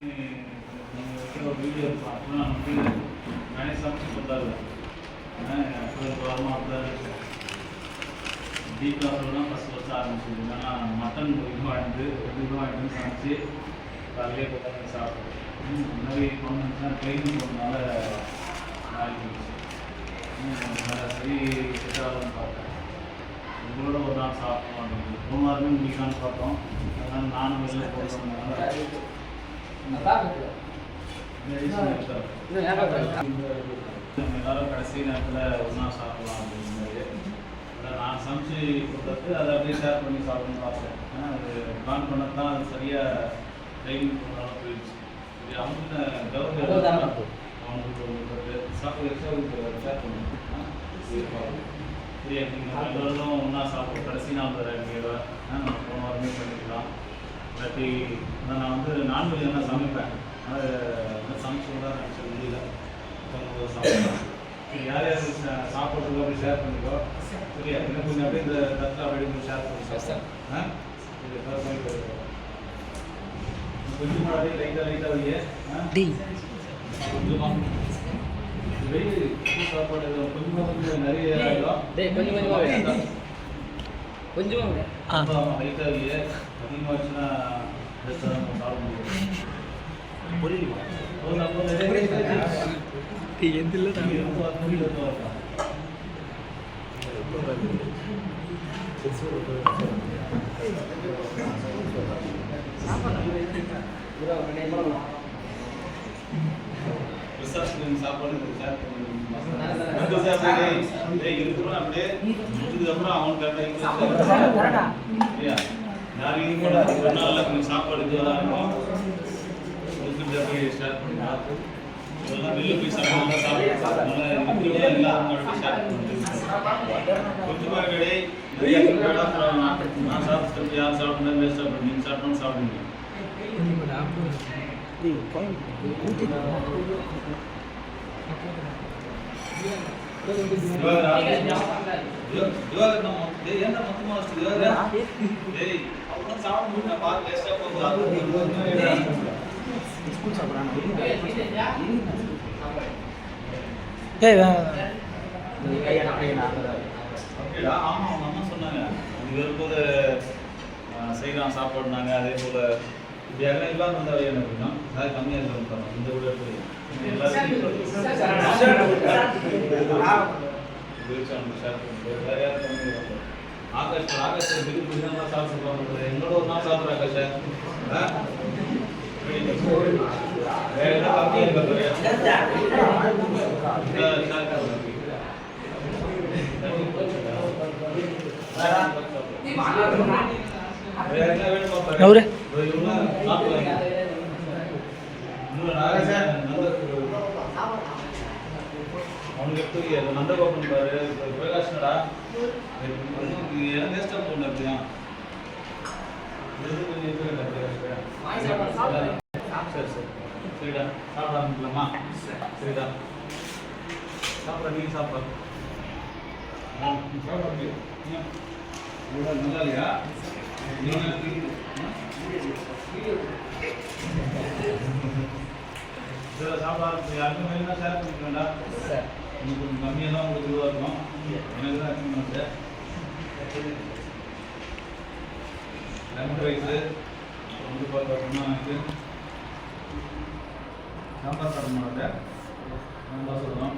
நீங்கள் வைக்கிற ஒரு வீடியோ இருக்கும் அப்படின்னா வந்து நானே சமைச்சு கொடுத்தாரு வாரமாக டீ கிளாஸில் தான் ஃபஸ்ட் ஆரம்பிச்சிது. ஏன்னா மட்டன் இது வாங்கிட்டு சமைச்சு காலையிலே போட்டாங்க சாப்பிடுவோம். இந்த மாதிரி கொண்டுச்சுன்னா ட்ரெயினிங் போனதுனால நாளைக்கு சரி செட் ஆகுதுன்னு பார்த்தேன். உங்களோட ஒரு நாள் சாப்பிட்டோம் அப்படின்னு போனாருமே முடிக்கலான்னு பார்த்தோம். அதனால் நானும் வெளில போகிறதுனால எல்லாரும் கடைசி நேரத்தில் ஒன்றா சாப்பிடலாம் அப்படிங்கிறது நான் சமைச்சு கொடுத்தது அதை அப்படியே ஷேர் பண்ணி சாப்பிடணும்னு பார்த்தேன். அது பிளான் பண்ணதான் அது சரியாக ட்ரைனிங் போனாலும் போயிடுச்சு. அவங்க கவர்மெண்ட் அவங்களுக்கு சாப்பிட ஷேர் பண்ணுவோம். சரியா நீங்கள் எல்லோரும் ஒன்றா சாப்பிடும் கடைசி நாள் வர நீங்கள் நம்ம போன வாரமே பண்ணிக்கலாம். இல்லாட்டி நான் வந்து நான்வெஜ் என்ன சமைப்பேன். அது சமைச்சு கூட நினச்ச முடியல. சாப்பிடுவேன். யார் யார் சாப்பிட்றதுக்கு அப்படி ஷேர் பண்ணிக்கோ. சரியா இன்னும் கொஞ்சம் அப்படியே இந்த தட்டில் அப்படி ஷேர் பண்ணி கொஞ்சமாக அப்படியே லைட்டாக வையே கொஞ்சமாக வெயில் சாப்பாடு கொஞ்சமாக நிறைய கொஞ்சமாக லைட்டாக வையே. அதிகமாகச்சுன்னா சாப்பிட முடியும். சாப்பாடு இருக்கிறோம் அப்படியே முடிஞ்சதுக்கப்புறம் அவங்க யாரையும் கூட ஒரு நாளில் கொஞ்சம் சாப்பாடு இதுவாக இருக்கும். அப்படியே ஸ்டார்ட் பண்ணி இதெல்லாம் வெளில போய் சாப்பிட்டு எல்லாரும் ஷேர் பண்ணிட்டு கொஞ்சமாக கடை நான் சாப்பிட்டு யார் சாப்பிட்றேன் வேஸ்ட்டாக பண்ணி நீங்கள் சாப்பிட்டோன்னு சாப்பிடுங்க. ஏன்டா மொத்தமாக வச்சுட்டு அப்புறம் சாப்பிட முடியும் பார்த்து வேஸ்ட்டாக போகுது. ஸ்கூல் சாப்பிட்றாங்க. ஆமாம் அவங்க அம்மா சொன்னாங்க இது வரும்போது செய்யலாம் சாப்பாடுனாங்க. அதே போல் இப்படி எல்லாம் இல்லாமல் வந்தால் வேணும் அப்படின்னா அது கம்மியாக இருக்காங்க. இந்த கூட ஆகாஷ் ஆகாஷ் சாப்பிட்டு என்னோட ஒரு நாள் சாப்பிட்றேன் ஆகாஷ் வேற என்ன கம்மியாக இருக்க அவனுக்கு எப்படி நந்தகோபன் பாரு பிரகாஷ்னடா வேஸ்டாக போகணும். அப்படியா சரி சரி சரிடா சாப்பிட ஆரம்பிக்கலாமா? சரிடா சாப்பிட்ற நீங்கள் சாப்பிட்ற நல்லா இல்லையா? சாப்பிட ஆரம்பிச்சு யாருமே வேணும்னா ஷேர் பண்ணிக்கலாம்டா. உங்களுக்கு கொஞ்சம் கம்மியாக தான் உங்களுக்கு இதுவாக இருக்கும். எனக்கு தான் அதிகமாக லெமன் ரைஸு வந்து பார்த்தோம்னா இது சாம்பார் சாப்பிட மாட்டேன். சாம்பார் சாதம்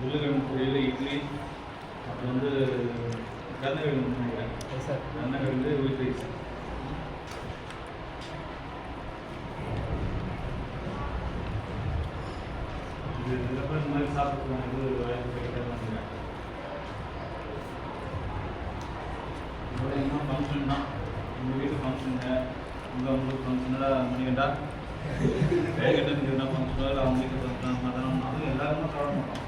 உருளைக்கிழங்கு பொரியல் இட்லி அப்புறம் வந்து கருணக்கிழங்கு நினைக்கிறேன். கருணக்கிழங்கு ஒயிட் ரைஸ். இதுக்கப்புறம் இந்த மாதிரி சாப்பிட்டுருவாங்க. இது வாய்ப்பு நினைக்கிறேன். இதோட இன்னும் ஃபங்க்ஷன் தான். உங்கள் வீட்டு ஃபங்க்ஷனுங்க உங்களுக்கு ஃபங்க்ஷனடா மணிக்கண்டா வேகட்டு என்ன ஃபங்க்ஷனோ இல்லை அவங்க வீட்டு ஃபங்க்ஷன் மதனம் அதுவும் எல்லாருமே சாப்பிட மாட்டோம்.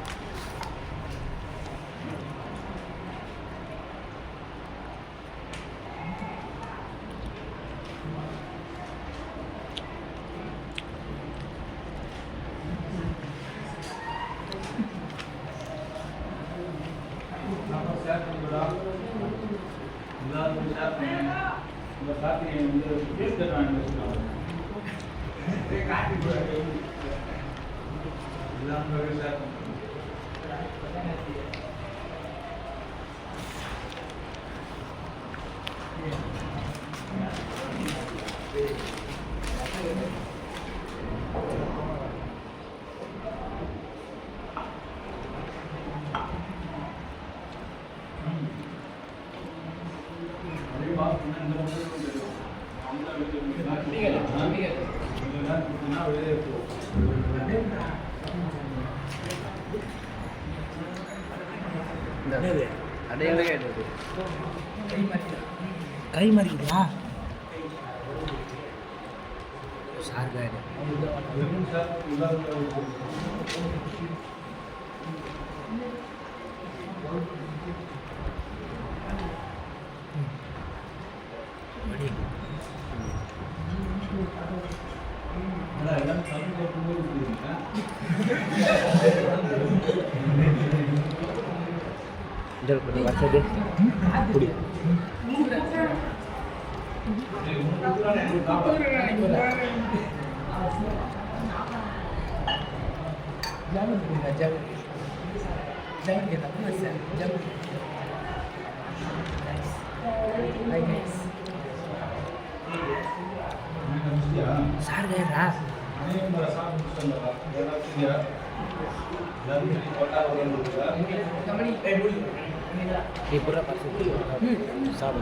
ஷேர் பண்ணிவிடா எல்லாருக்கும் ஷேர் பண்ணி இந்த கார்த்திகை வந்து ஃபீஸ் கட்ட வாங்கி வச்சுருக்காங்க. கை மாறிக்கிட்டா சார் சார் வேறா पूरा सब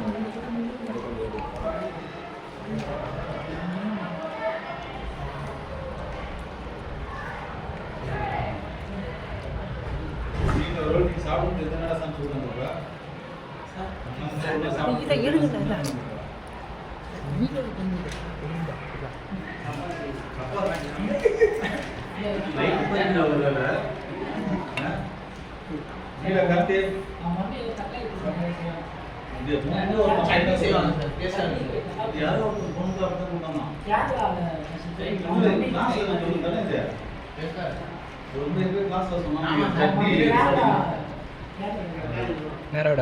சாப்பிட்டு எத்தனை சொல்லுங்க நேரோட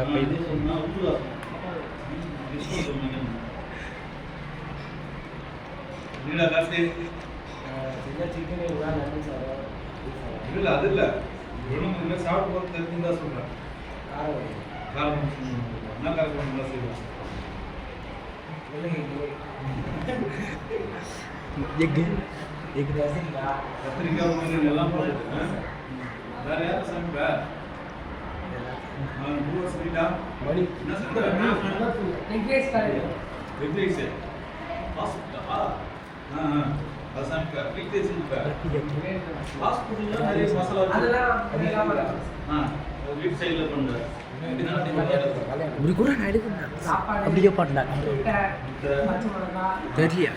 இல்ல அது இல்ல சாப்பிட்டு போது தெரிஞ்சுதான் சொல்றேன் காரணம் என்ன காரணம் செய்வோம் கத்திரிக்காய் எல்லாம் போட்டு வேற யாரும் சமைப்பா இப்படி கூட நான் எடுக்கணும் அப்படியே பண்ணேன் தெரியல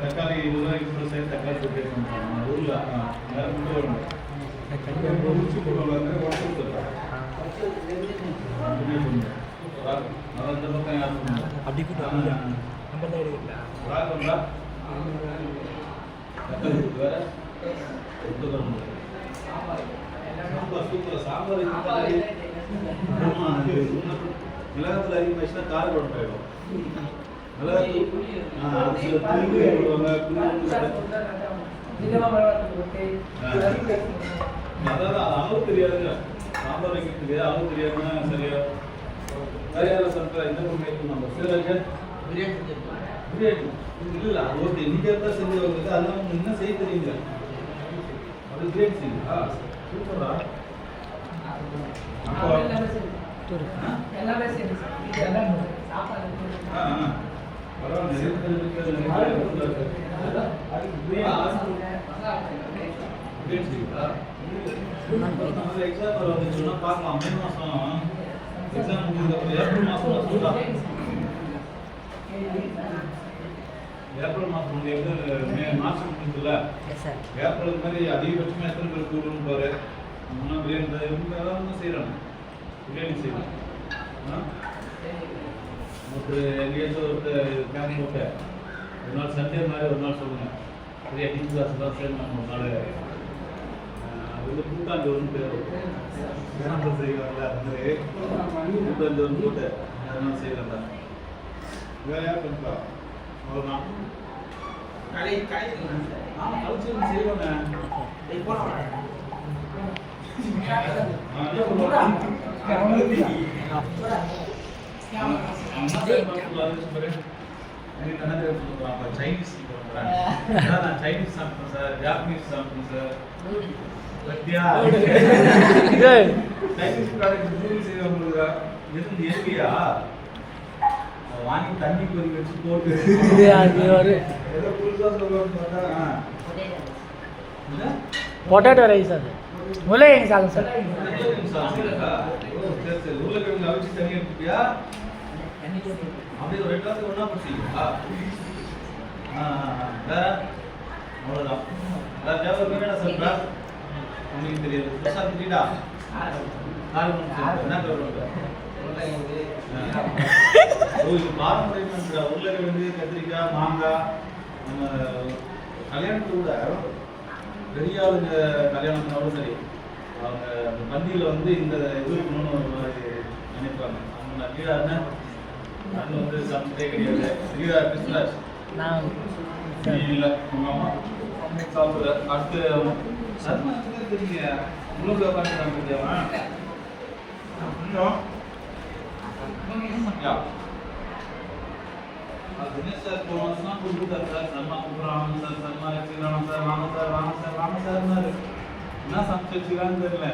தக்காளி 20 ரூபாய்க்கு தக்காளி தொட்டு ஊர்ல அப்படி கூட நம்ம எடுக்கல சாம்பார் மிளகாத்துல அதிகமாச்சுன்னா கார குழம்பு ஆயிடும். அதாவது அளவு தெரியாதுங்க. சாம்பார் வைக்கிறதுக்கு அளவு தெரியாதுன்னா சரியா சரியான சமைக்கிற என்ன முயற்சி நம்ம பிரியாணி இல்லை அது ஒரு இன்னைக்கு தான் செஞ்சு வருது அதெல்லாம் உங்களுக்கு என்ன செய்ய தெரியுங்க அது பிரியாணி செய்யுங்களா சூப்பரா எக்ஸாம் வந்துச்சுன்னா பார்க்கலாம் மே மாதம் எக்ஸாம் முடிஞ்சதுக்கப்புறம் ஏப்ரல் மாதம் சொல்லலாம் ஏப்ரல் மாதம் முடியாது மார்ச் முடிஞ்சதுல ஏப்ரல் மாதிரி அதிகபட்சமாக எத்தனை பேர் கூடணும் பாரு முன்னா பிரியாணி இவங்க செய்கிறாங்க பிரியாணி செய்யலாம் ஒரு எங்கேயாச்சும் ஒரு கேம்ப் போட்டு ஒரு நாள் சண்டே மாதிரி ஒரு நாள் சொல்லுங்கள் பெரிய டீ கிளாஸ் தான் சேர்ந்தாங்க ஒரு நாள். அது வந்து கூட்டாஞ்சோறுன்னு பேர். கிராமத்தில் செய்வாங்கல்ல அது மாதிரி கூட்டாஞ்சோறுன்னு போட்டு அதெல்லாம் செய்வாங்க. வேற யார் பண்ணுறா? அவ்வளோதான். ஆமாம், கல்ச்சர் செய்வாங்க. சைனீஸ் நான் சைனீஸ் சாப்பிட்டேன் சார், ஜாப்பனீஸ் சாப்பிட்டேன் சார். பத்தியா சைனீஸ் ப்ராடக்ட் நூடுல்ஸ் செய்வாங்க. எது எதுக்கியா வாங்கி தண்ணி கொதிக்க வச்சு போட்டு ஏதோ புதுசாக சொல்லுவாங்க பார்த்தா. பொட்டேட்டோ ரைஸ் அது உருளைக்கிழங்கு சாதம் சார். உருளைக்கிழங்கு அவிச்சு தண்ணி எடுத்துட்டியா? அப்படியே ஒரு 2 கிளாஸ் ஒன்றா பிடிச்சிங்களா? அவ்வளோதான். வேறு தேவை என்ன சொல்கிறா உங்களுக்கு தெரியாது. ஸ்பெஷல் தெரியுதா? என்ன பாரம்பரிய உருளைக்கிழங்கு, கத்திரிக்காய், மாங்காய். நம்ம கல்யாணத்தை விட பெரிய ஆளுங்க கல்யாணத்தினோட சரி, அவங்க அந்த பந்தியில் வந்து இந்த இது இருக்கணும்னு ஒரு மாதிரி நினைப்பாங்க. அவங்க நான் கீழாருன்னா நான் வந்து சாப்பிட்டே கிடையாது. கீழா கிருஷ்ணராஜ் இல்லை உங்கள் அம்மா சாப்பிட்ற அடுத்து சர்மா தெரியுங்க. உங்களுக்கு பார்த்துக்கலாம் தெரியாமா? தினேஷ் சார் போன வருஷம் கொடுத்துருக்காரு சார். சர்மா கூப்பிட்றாங்க சார், சர்மா வச்சுக்கலாம் சார், வாங்க சார் வாங்க சார் வாங்க சார்னாரு. என்ன சமைச்சு வச்சுக்கலான்னு தெரியல.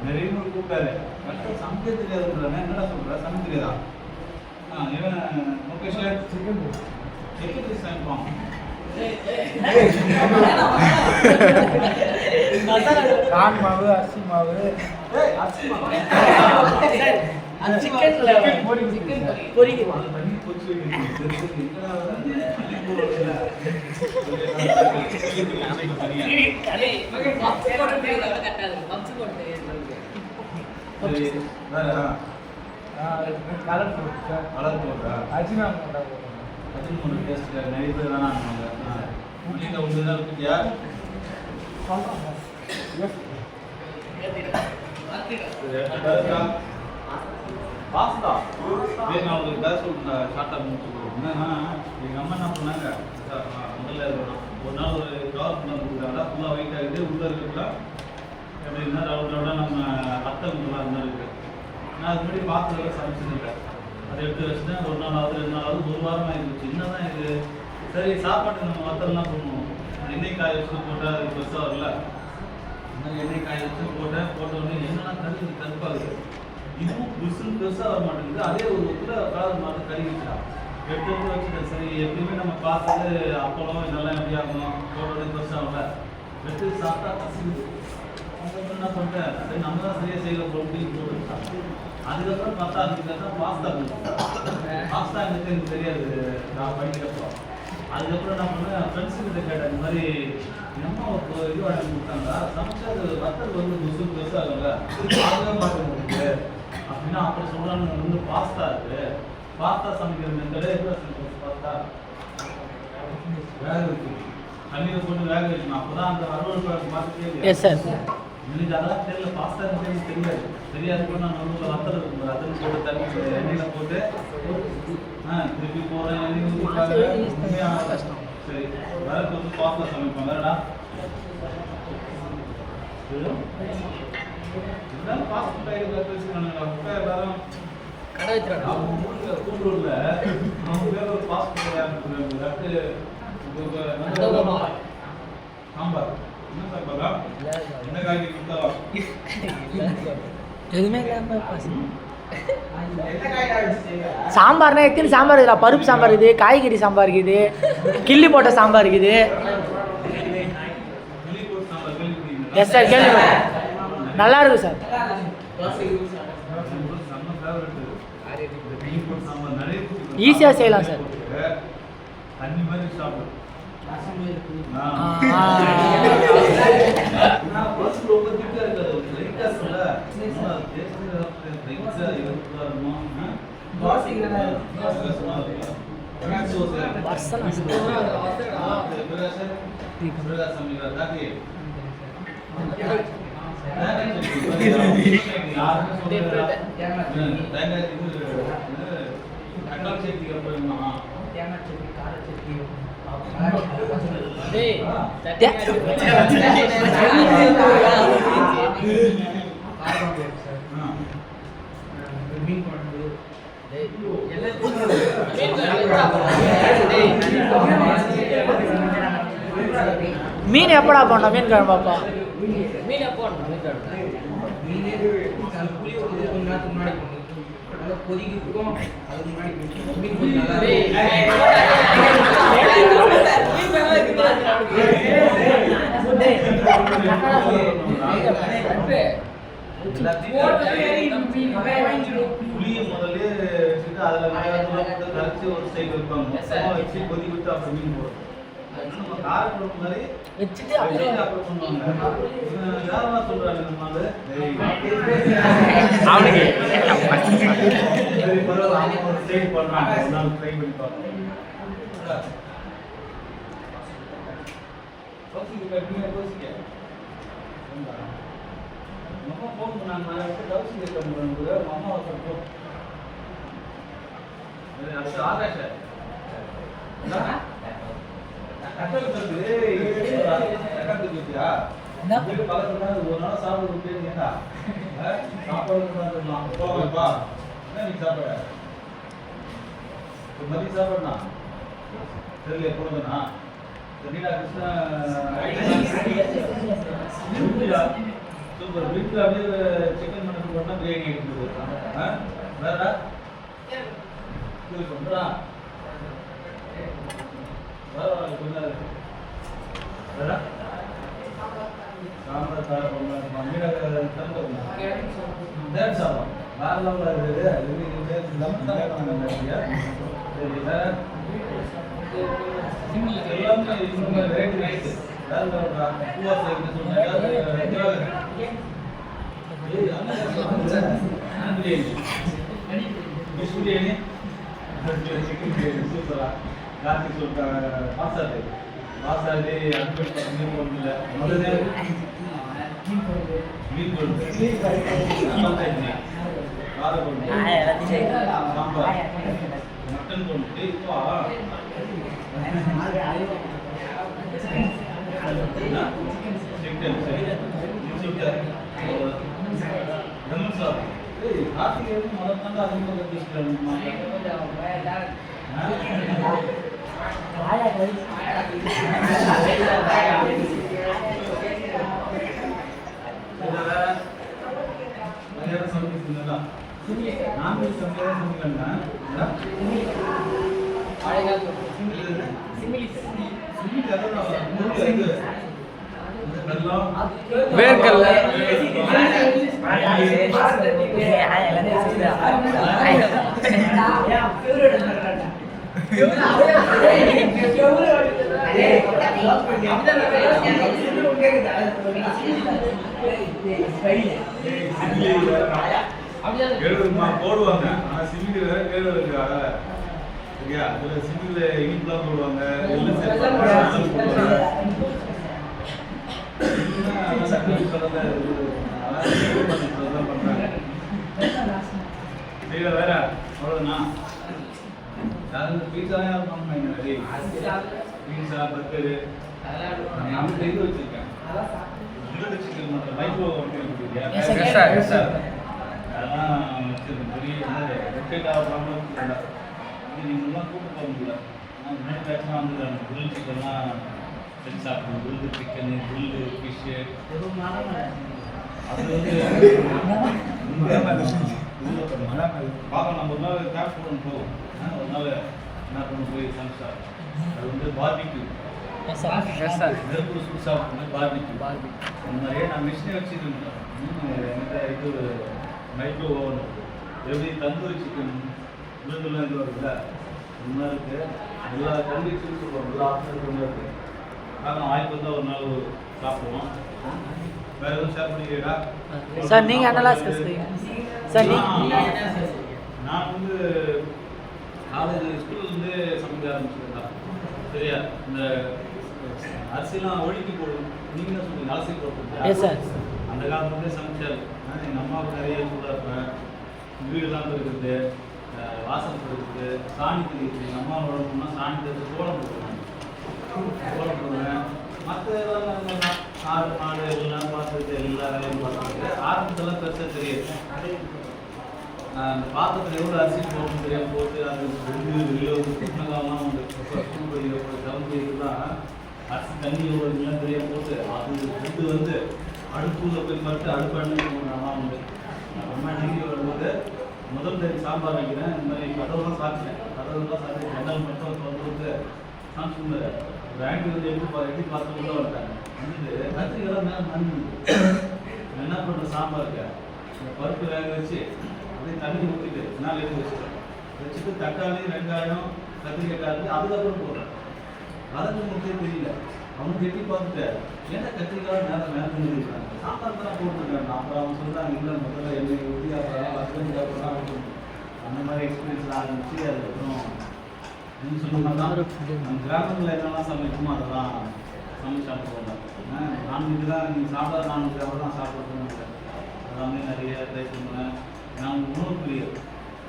நிறைய பேர் கூப்பிட்டாரு. கரெக்டாக சமைக்க தெரியாதுன்றாங்க. என்னடா சொல்கிற? சமைக்க தெரியாதா? இவன் முகேஷ் சிக்கன் சமைப்பான். கான் மாவு, அரிசி மாவு, பாஸ்தா நான் உங்களுக்கு கதை சொல்கிறேன் ஷார்ட்டாக முடிச்சு. என்னன்னா எங்கள் அம்மா என்ன பண்ணாங்க, முதல்ல ஒரு நாள் ஒரு கவர் பண்ண கொடுத்தாங்க. ஃபுல்லாக வெயிட் ஆகிட்டு உள்ளே இருக்கலாம் எப்படின்னா ரவுண்டாக நம்ம அத்தை முன்னெல்லாம் அந்த மாதிரி இருக்குது. நான் அது முன்னாடி பாஸ்தாவில் சமைச்சதில்லை. அதை எடுத்து வச்சுட்டேன். ஒரு நாளாவது 2 நாளாவது 1 வாரம் ஆகிடுச்சு. என்ன தான் இது? சரி சாப்பாட்டு நம்ம வத்தல்லாம் பண்ணுவோம். எண்ணெய் காய வச்சு போட்டால் அது பெருசாக வரல. எண்ணெய் காய வச்சு போட்ட உடனே என்னென்னா கருப்பாகுது. இதுவும் புதுசுன்னு பெருசாக வர மாட்டேங்குது. அதே ஒரு கலர் மாதிரி கறி வச்சா எடுத்து வச்சுட்டேன். சரி எப்பயுமே நம்ம பார்த்தது அப்பளம் இதெல்லாம் எப்படி ஆகணும், போடுறது பெருசாக எடுத்து சாப்பிட்டா கசிக்குது. அதுக்கப்புறம் என்ன பண்ணிட்டேன், சரி நம்ம தான் சரியாக செய்கிற பொருட்கள் போட்டு அதுக்கப்புறம் பார்த்தா அதுக்கப்புறம் பாஸ்தா பாஸ்தா எனக்கு தெரியாது நான் படிக்கிறப்போ. அதுக்கப்புறம் என்ன பண்ணேன், ஃப்ரெண்ட்ஸுக்கிட்ட கேட்டேன். இந்த மாதிரி நம்ம ஒரு இது வாங்கி கொடுத்தாங்க, சமைச்சா அது வத்தல் வந்து புதுசு பெருசாக இருக்குங்க, ஆகவே மாட்டேங்குது அப்படின்னா. அப்புறம் சொல்கிறாங்க வந்து பாஸ்தா இருக்குது, பாஸ்தா சமைக்கிற மெத்தடே எப்படி சமைக்கிறது? பாஸ்தா வேக வச்சு தண்ணியில் போட்டு வேக வைக்கணும். அப்போ தான் அந்த அறுவடை பார்த்துட்டே எனக்கு அதெல்லாம் தெரியல. பாஸ்தா தெரியாது கூட நான் வந்து வத்தல் இருக்கும்போது அதில் போட்டு தண்ணி எண்ணெயில் போட்டு திருப்பி போகிறேன். சரி வேலைக்கு வந்து பாஸ்தா சமைப்போம் வேறடா. இருந்தாலும் பாஸ்தா பயிர் வச்சுருக்காங்க எல்லாரும் கூட்டுறூர்ல அவங்க பேர் ஒரு பாஸ்தா சாம்பார். என்ன சாம்பாரா? என்ன காய்கறி கொடுத்தாவா? எதுவுமே சாம்பார்னா எத்தனை சாம்பார் இருக்குதா? பருப்பு சாம்பார் இருக்குது, காய்கறி சாம்பார் இருக்குது, கிள்ளி போட்ட சாம்பார் இருக்குது. எஸ் சார், கேள்வி நல்லா இருக்கு சார். ஈஸியாக செய்யலாம் சார். தண்ணி மாதிரி சாப்பிடும். Varsana. மீன் எப்படா போன மீன் கிழமை பாப்பா புளியை முதல்ல வச்சுட்டு அதில் கரைச்சி ஒரு சைடு வைப்பாங்க வச்சு கொதி விட்டு அப்புறம் மீன் போடுவோம் நம்ம காரக்குழம்பு மாதிரி வச்சுட்டு அப்புறம் பண்ணுவாங்க யாரெல்லாம் சொல்றாங்க நம்மளால அவனுக்கு சரி பரவாயில்ல அவங்க ஒரு சைடு பண்ணுறாங்க ஒரு நாள் ட்ரை பண்ணி பார்ப்போம் அம்மா ஃபோன் பண்ணாங்க டவுஸ் கேட்க அம்மா சொல்றோம் அடுத்து ஆகாஷ் ஒரு நாள் சாப்பிட சாப்பாடு போங்கப்பா என்ன நீ சாப்பிட மதியம் சாப்பிடனா தெரியல எப்பொழுதுனா நீலா கிருஷ்ணா சூப்பர் வீட்டில் அப்படியே சிக்கன் மட்டன் போட்டால் பிரியாணி எடுத்துட்டு வேறடா சொல்றா சாம்பார் சாப்பிட சாப்பிடும் எல்லாமே variety rice biryani chicken biryani சூப்பரா ராத்திரி சொல்லிட்டாங்க பாசாது பாசாது அட்மிட் பண்ணி போடல முதல்ல மீன் குழம்பு கார குழம்பு சாம்பார் மட்டன் குழம்பு இப்போ சிக்கன் லெமன் சாதம் கார்த்திகை முதல் தாங்க அதிகமாக கற்றுக்கிட்டேன் வேர்க்கல்ல போடுவாங்க ஆனா சிமிலி வேற கேழ்வரகு இருக்கு சரியா அதுல சிமில இனிப்புலாம் போடுவாங்க வேற அவ்வளவுதானா பீஸா பீஸா பர்கரு நான் இது வச்சிருக்கேன் சிக்கன் மட்டும் மைக்ரோ அதெல்லாம் வச்சிருக்கேன் பெரிய ரொட்டேட் ஆகாமல் நீங்கள்லாம் கூப்பிட்டு போக முடியல ஆனால் முன்னாடி பேட்ச்லாம் வந்துடுறாங்க குரில் சிக்கன்லாம் செஞ்சு சாப்பிடுவோம் குரில் சிக்கனு குரில் ஃபிஷ்ஷு அது பார்க்கலாம் நம்ம ஒரு நாள் கேப் போடணும் போவோம் ஒரு நாள் என்ன பண்ண போய் சமைச்சா அது வந்து பார்பிக்யூ நெருப்பு சூடு சாப்பிடணும் பார்பிக்யூ அந்த மாதிரியே நான் மிஷினே வச்சுருக்கேன் என்கிட்ட இது மைக்ரோ ஓவன் எப்படி தந்தூரி சிக்கன் விருதுலாம் இது வருதுல்ல இந்த மாதிரி இருக்குது எல்லா தந்தூரி சிக்கன் எல்லா ஆப்ஷன் இருக்குது ஆனால் வாய்ப்பு வந்தால் ஒரு நாள் சாப்பிடுவோம் வேற எதுவும் ஷேர் பண்ணிக்கிறீங்களா சார் நீங்கள் என்னலாம் சார் சார் நான் வந்து காலேஜ் ஸ்கூல்லேருந்து சமைக்க ஆரம்பிச்சிருக்கா சரியா? இந்த அரிசிலாம் ஒழுக்கி போடும், நீங்கள் தான் சொல்லுங்கள் அலசி போட்டு எஸ் சார். அந்த காலத்துலேயே சமைச்சாரு. எங்கள் அம்மாவுக்கு நிறைய சூடாக இருப்பேன், வீடுலாம் இருக்குது, வாசல் இருக்குது, சாணி தெரியுது. எங்கள் அம்மா உடம்புனா சாணி தெரிஞ்சு கோலம் போடுவேன், கோலம் போடுவேன். மற்ற ஆடு மாடு எல்லாம் பார்த்துட்டு எல்லா வேலையும் பார்த்துட்டு ஆரம்பத்தெல்லாம் பெருசாக தெரியாது. அந்த பாத்திரத்தில் எவ்வளோ அரிசி போடணும் தெரியாமல் போட்டு அது 2 காலம்லாம் உண்டு. ஸ்கூல் படிக்கிற கிளம்பிலாம் அரிசி தண்ணி எவ்வளோ இதெல்லாம் தெரியாமல் போட்டு அது ஃபுட்டு வந்து அடுப்பில் போய் பார்த்து அடுப்பு அண்ணன் உண்டு. அப்புறமா டிகிரி வரும்போது முதல் டைம் சாம்பார் வைக்கிறேன். இந்த மாதிரி கதவுலாம் சாப்பிட்டேன், கதவுலாம் சாப்பிட்டு ஜன்னல் மட்டும் வந்து சாப்பிட்டு ஒரு ஆண்டி வந்து எப்படி பார்த்து உள்ள வந்துட்டாங்க. வந்துட்டு கத்திரிக்கெல்லாம் மேலே மண் என்ன பண்ணுற சாம்பாருக்கு இந்த பருப்பு வேக வச்சு அப்படியே தண்ணி ஊற்றிட்டு நாள் எடுத்து வச்சுட்டு தக்காளி வெங்காயம் கத்திரிக்காய் அதுக்கப்புறம் போடுறேன். வதங்க முட்டே தெரியல. அவனுக்கு கெட்டி பார்த்துட்டு ஏன்னா கத்திரிக்காய் மேலே இருக்காங்க சாம்பார் தான் போட்டுருக்காங்க. அப்புறம் அவங்க சொல்கிறாங்க இல்லை முதல்ல எண்ணெய் ஊற்றி அப்புறம் கத்திரிக்காய் அந்த மாதிரி எக்ஸ்பீரியன்ஸ் ஆரம்பிச்சு அதுக்கப்புறம் இன்னும் சொல்லுங்கள் நம்ம கிராமங்களில் என்னெல்லாம் சமைக்குமோ அதெல்லாம் சமைச்சு சாப்பிடுவோம். நான்வெஜ் தான் நீங்கள் சாப்பிடாத நான்வெஜ் அவ்வளோ தான் சாப்பிட்றது எல்லாமே நிறைய ட்ரை பண்ணுவேன். நான் உணவு பிரியர்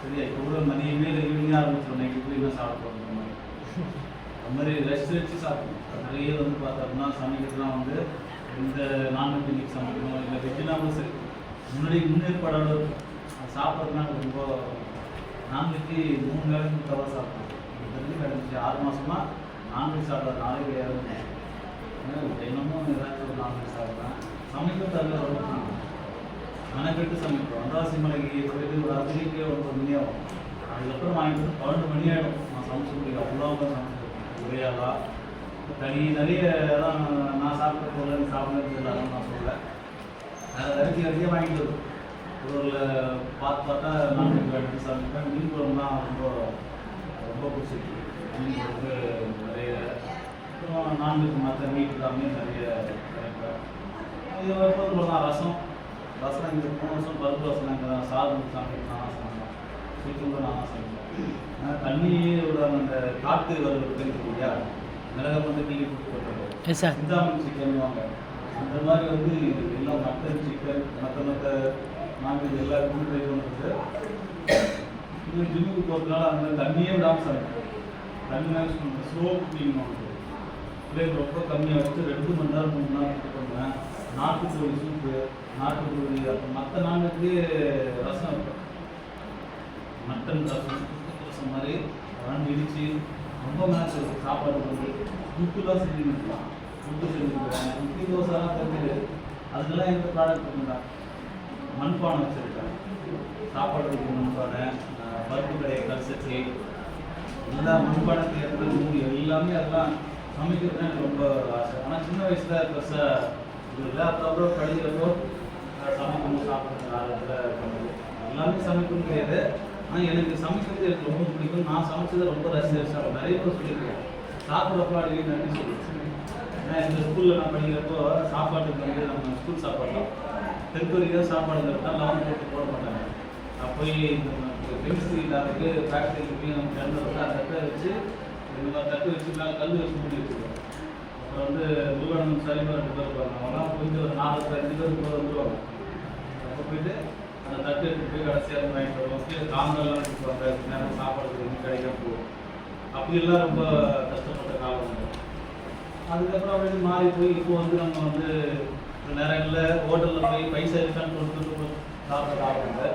சரியா? இப்போ கூட மதியமே ஈவினிங் ஆரம்பிச்சிடும் நைட்டு போய் சாப்பிட போகிற மாதிரி அது மாதிரி ரெஸ்ட் வச்சு சாப்பிடுவோம். நிறைய வந்து பார்த்தோம்னா சமைக்கிறதுலாம் வந்து இந்த நான்வெஜ் இன்னைக்கு சமைக்கணும் இல்லை வெஜ்ஜுனாலும் சரி முன்னேற்பாடோடு இருக்கும். அது சாப்பிட்றதுனா ரொம்ப நான்வெஜ்ஜு 3 வேலைக்கு தவிர சாப்பிடுவோம். கிடந்துச்சு 6 மாதமாக நான்வெஜ் சாப்பிட்ற நாளே கிடையாது. தினமும் ஏதாச்சும் ஒரு நான்வெஜ் சாப்பிட்றேன். சமைக்கிறது அதில் ரொம்ப பிடிக்கும். மெனக்கெட்டு சமைப்போம். வந்தாசி மலைக்கு போயிட்டு ஒரு 10 மணிக்கே 9 மணி ஆகும். அதுக்கப்புறம் வாங்கிட்டு 12 மணி ஆகிடும். நான் சமைச்சு முடியும் அவ்வளோ சமைச்சிருக்கேன். ஒரேயாவா நிறைய தான் நான் சாப்பிட்ட பொருள் சாப்பிட்றது எல்லாரும் நான் சொல்கிறேன். அதை நிறைய வாங்கிட்டு வரும். ஒரு பார்த்தா நான்வெஜ் எடுத்து சமைப்பேன். மீன் குழம்புலாம் ரொம்ப பிடிச்சிருக்கு. மீன் குழம்பு நிறைய அப்புறம் நான்வெஜ் மற்ற மீட் எல்லாமே நிறைய கிடைப்பேன். இது எப்போதும் போடலாம். ரசம் இங்கே 3 வருஷம் பருப்பு ரசம் நாங்கள் சாதம் சமைப்பேன். நான் சமைப்பேன். ஸ்வீட்டும் நான் சமைப்பேன். தண்ணியோட அந்த காட்டு வறுவல் தெரியுது இல்லையா? மிளகா வந்து கிள்ளி போட்டு சிந்தாமணி சிக்கன் வாங்க அந்த மாதிரி வந்து எல்லாம் மட்டன் சிக்கன் மற்ற நான்வெஜ் எல்லாருக்கும் ட்ரை பண்ணுறது. இன்னும் ஜிம்முக்கு போகிறதுனால அந்த தண்ணியே விடாமல் சமைப்பேன். தண்ணி யூஸ் பண்ணுறேன். ஸ்லோ குக்கிங் வாங்குது ஃப்ளேம் ரொம்ப கம்மியாக வச்சு 2 மணி நேரம் 3 மணி நேரம் குக் பண்ணுவேன். நாட்டுக்கோழி சூப்பு நாட்டுக்கோழி அப்புறம் மற்ற நான்வெஜ்ஜு ரசம் இருக்கும். மட்டன் ரசம் மாதிரி ரன் இடிச்சு ரொம்ப மேட்ச் இருக்குது. சாப்பாடு வந்து புட்டுலாம் செஞ்சுருக்கலாம். புட்டு செஞ்சுருக்கிறேன். இட்லி தோசைலாம் தெரிஞ்சது அதுக்கெல்லாம் எந்த ப்ராடக்ட் இருக்குங்களா? மண்பானை வச்சுருக்கேன். சாப்பாடு இருக்குது மண்பானை, பருப்பு கடை கல்சட்டி எல்லா மண்பானத்துக்கு ஏற்ற மூடி எல்லாமே அதெல்லாம் சமைக்கிறது தான் எனக்கு ரொம்ப ஆசை. ஆனால் சின்ன வயசில் பெருசாக இல்லை. அப்புறம் படிக்கிறப்போ சமைக்கணும் சாப்பிட்றது ஆர்வத்தில் பண்ணுறது எல்லாமே சமைக்க முடியாது. ஆனால் எனக்கு சமைக்கிறது எனக்கு ரொம்ப பிடிக்கும். நான் சமைச்சதை ரொம்ப ரசிச்சு நிறைய பேர் சொல்லியிருக்கேன். சாப்பிட்றப்போ அடிக்கடி நன்றி சொல்லியிருக்கேன். ஏன்னா இந்த ஸ்கூலில் நான் படிக்கிறப்போ சாப்பாட்டுக்கு வந்து நம்ம ஸ்கூல் சாப்பாடுலாம் தெற்கொரியாக சாப்பாடுங்கிறப்ப 11 போட மாட்டாங்க. நான் போய் கெமிஸ்ட்ரி இல்லாததுக்கு ஃபேக்ட்ரிக்கு போய் நம்ம கிளம்புறப்ப அந்த தட்டை வச்சு இந்த மாதிரி தட்டு வச்சு மேலே கல் வச்சு மூடி வச்சுருவோம். அப்புறம் வந்து முருகானந்தம் சரிமாக 2 பேர் இருப்பாங்க. அவங்களாம் போயிட்டு ஒரு 4-5 பேர் கூட வந்துடுவாங்க. அப்போ போயிட்டு அந்த தட்டு எடுத்து போய் கடைசியாக வாங்கிட்டு வருவோம். காமெல்லாம் கொடுப்பாங்க. நேரம் சாப்பாடு கிடைக்காம போகும். அப்படிலாம் ரொம்ப கஷ்டப்பட்ட காலம் உண்டு. அதுக்கப்புறம் அப்படியே மாறி போய் இப்போ வந்து நம்ம வந்து நேரங்களில் ஹோட்டலில் போய் பைசா இருக்கான்னு கொடுத்துட்டு சாப்பிட்ற காலம் உண்டு.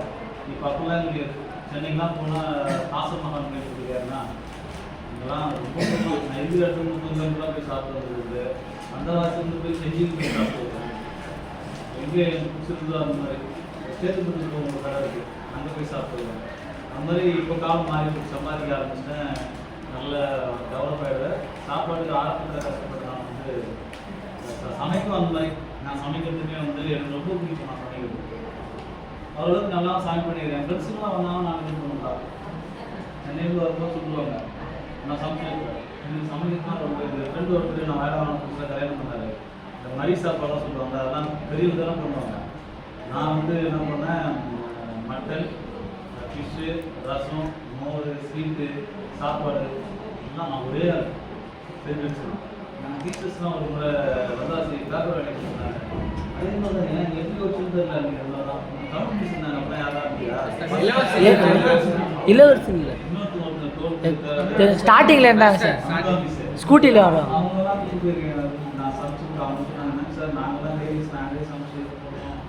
இப்போ அப்போல்லாம் இங்கே சென்னைக்கெலாம் போனால் தாசமகான் கேட்டுருக்காருன்னா இதெல்லாம் ரொம்ப நான் எது இடத்துல 30 போய் சாப்பிட்றது உண்டு. அந்த வாரத்துக்கு போய் செஞ்சுட்டு போய் சாப்பிடுவோம். எங்கே எனக்கு பிடிச்சிருந்தோ அந்த மாதிரி சேத்துப்பட்டு ஒரு கடை இருக்குது, அங்கே போய் சாப்பிடுவேன். அந்த மாதிரி இப்போ காலம் மாறி சம்பாதிக்க ஆரம்பிச்சிட்டேன். நல்ல டெவலப் ஆகிடுவேன். சாப்பாட்டுக்கு ஆரம்பத்தில் கஷ்டப்பட்டு நான் வந்து சமைக்கும். அந்த மாதிரி நான் சமைக்கிறதுமே வந்து எனக்கு ரொம்ப பிடிக்கும். நான் சமைக்கிறது அவ்வளோக்கு நல்லா சமைக்க பண்ணிக்கிறேன். ஃப்ரெண்ட்ஸுங்களாம் வந்தாலும் நான் இது பண்ணுவேன். சென்னையில் வரும்போது சொல்லுவாங்க நான் சமைக்கிறேன். எனக்கு சமைக்கிறதுலாம் ரொம்ப இது. ஃப்ரெண்டு ஒருத்தர் நான் வேலை புதுசாக கல்யாணம் பண்ணார். இந்த மரி சாப்பாடுலாம் சொல்லுவாங்க. அதெல்லாம் பெரியவங்க தான் பண்ணுவாங்க. நான் வந்து என்ன பண்ணேன், மட்டன் ஃபிஷ்ஷு, ரசம், மோர், ஸ்வீட்டு, சாப்பாடு எல்லாம் நான் ஒரே ஆள் செஞ்சு வச்சுருவேன். நாங்கள் டீச்சர்ஸ்லாம் ஒரு முறை வந்தாசி பேப்பர் வேலைக்கு சொன்னாங்க. அதே மாதிரி தான் ஏன் எப்படி வச்சுருந்ததில்ல நீங்கள் எல்லாம் தான் தமிழ் மிஸ் இருந்தாங்க. அப்புறம் யாரா இருக்கியா இளவரசி இல்லை, இன்னொருத்தர் ஸ்டார்டிங்கில் இருந்தாங்க சார், ஸ்கூட்டியில் வரும். அவங்களாம் கூப்பிட்டு போயிருக்கேன். நான் சமைச்சு அவங்க சொன்னாங்க சார் நாங்களாம் லேடிஸ் நாங்களே சமைச்சு போடுறோம்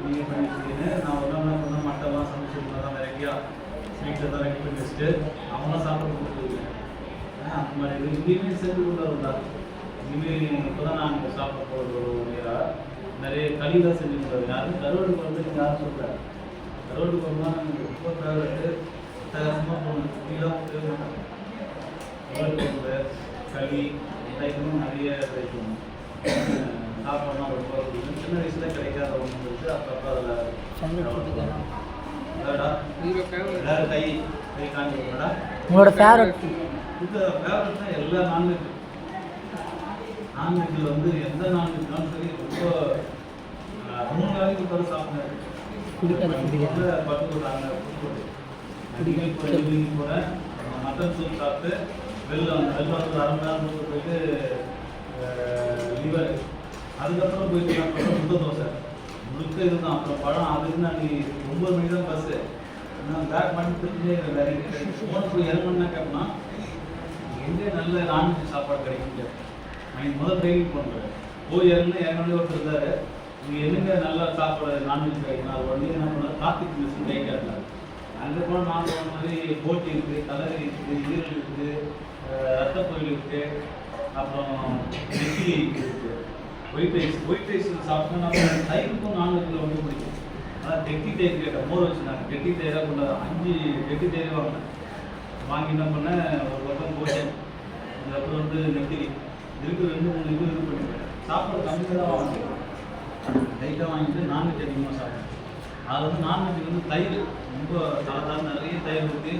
நீங்கள் பண்ணிட்டு நான் ஒரு நாள் பண்ண மட்டெல்லாம் சமைச்சு தான் வெரைட்டியாக ஸ்வீட்டை தான் ரெடி பண்ணி வச்சுட்டு அவங்களாம் சாப்பிட கொடுத்துருக்கேன். அந்த மாதிரி இங்கேயுமே சேர்ந்து கொண்டு வந்தார். இனிமேல் இப்போ தான் நான் இங்கே சாப்பிட போகிறது ஒரு நேராக நிறைய களிதான் செஞ்சு கொடுத்தாரு. யாரும் கருவாடு குழம்பு நீங்கள் யாரும் சொல்கிறார். கருவாடு குழம்பு தான் எனக்கு ரொம்ப ஃபேவரெட்டு. அட்டகாசமாக போகணும். இப்படிலாம் கருவாடு குழம்பு, களி டைப்பும் நிறைய கிடைக்கும். சாப்பாடுலாம் ரொம்ப பிடிக்கும். சின்ன வயசில் கிடைக்காத ஒன்று இருக்குது. அப்பப்போ அதில் வேறு கை கை காஞ்சிடா. உங்களோட ஃபேவரட் இந்த ஃபேவரட்னா எல்லா நான்வெஜ் நான்வெஜ்ஜில் வந்து எந்த நான்வெஜ்னாலும் சரி ரொம்ப 3 நாளைக்கு கூட சாப்பிட்றேன். பட்டு போட்டாங்க ஈவினிங் போகிறேன் மட்டன் சூப் சாப்பிட்டு வெளில வந்து ஒரு அரை மணி நேரம் போயிட்டு லிவர் அதுக்கப்புறம் போயிட்டு அப்புறம் முட்டை தோசை முழுக்க இதுதான். அப்புறம் பழம் அதுக்கு நான் 9 மணி தான் பஸ்ஸு. நான் பேக் பண்ணி திரும்பியே வேறு போன போய் இறங்கணும்னா கேட்பேன்னா எங்கே நல்ல நான்வெஜ் சாப்பாடு கிடைக்கும். நான் முதல் ட்ரைனிங் பண்ணுறேன். போய் இறங்கணும் ஒருத்தர் இருந்தார். நீங்கள் எதுங்க நல்லா சாப்பாடு நான்வெஜ் கிடைக்கும். அது உடனே என்ன பண்ணார் கார்த்திக் மிஸ் கை கேட்டார். அங்கே போனால் நான் சொன்ன மாதிரி போட்டி இருக்குது, கலரி இருக்குது, ஈரல் இருக்குது, ரத்தப்பொயில் இருக்குது, அப்புறம் நெத்தி இருக்குது, ஒயிட் ரைஸ் சாப்பிட்டா நம்ம டைமுக்கும் நான்வெஜ்ஜில் ரொம்ப பிடிக்கும். ஆனால் கெட்டி தயிர் கேட்டேன். மோர் வச்சுருந்தாங்க. கெட்டி தயிராக கொண்டாது 5 கெட்டி தயிர் வாங்கினேன். வாங்கி என்ன பண்ணேன் ஒரு பக்கம் போட்டேன். அதுக்கப்புறம் வந்து நெத்திலி இதுக்கு 2-3 இது பண்ணிட்டேன். சாப்பாடு கம்மியாக தான் வாங்கிட்டேன். லைட்டாக வாங்கிட்டு நான்வெஜ் அதிகமாக சாப்பிட்டேன். அதில் வந்து நான்வெஜ் வந்து தயிர் ரொம்ப சாதாரண நிறைய தயிர் ஊற்றி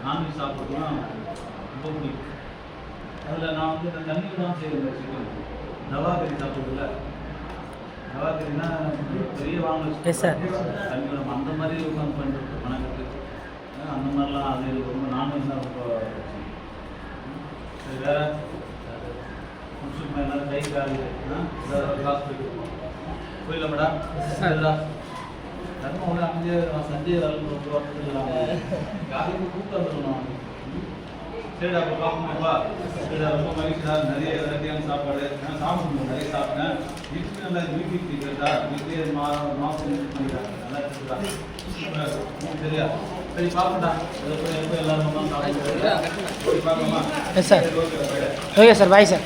நான்வெஜ் சாப்பிட்றதுலாம் ரொம்ப பிடிக்கும். அதில் நான் வந்து இந்த தண்ணி தான் செய்வேன். சிக்கன் தவாக்கறி சாப்பிட்றதுல தவாக்கறினா பெரிய வாங்க தண்ணி விடம் அந்த மாதிரி உட்காந்து பண்ணிட்டு மனக்கட்டு அந்த மாதிரிலாம் அது ரொம்ப நான்வெஜ் தான் ரொம்ப சரி. வேறு முடிச்சுட்டு எல்லோரும் கை காலு கிளாஸ் போயிட்டு போயிடல மேடம் சரிடா தர்மம் ஒன்று அமைஞ்சு சஞ்சய் காலையில் கூப்பிட்டு வந்துடணும். சரிடா அப்போ பார்க்கணும்ப்பா. சரிடா ரொம்ப மகிழ்ச்சிடா. நிறைய வெரைட்டியான சாப்பாடு நான் சாப்பிடணும். நிறைய சாப்பிட்டேன். வீட்டுக்கு நல்லா வீட்டுக்கு கேட்டா வீட்லேயே மாதம் பண்ணிட்டாங்க. நல்லா இருக்குதா சரியா சரி பார்க்கட்டா. எப்போ எல்லாரும் சாப்பிடுங்க. பார்க்கலாமா? Yes sir. Okay sir. Bye sir.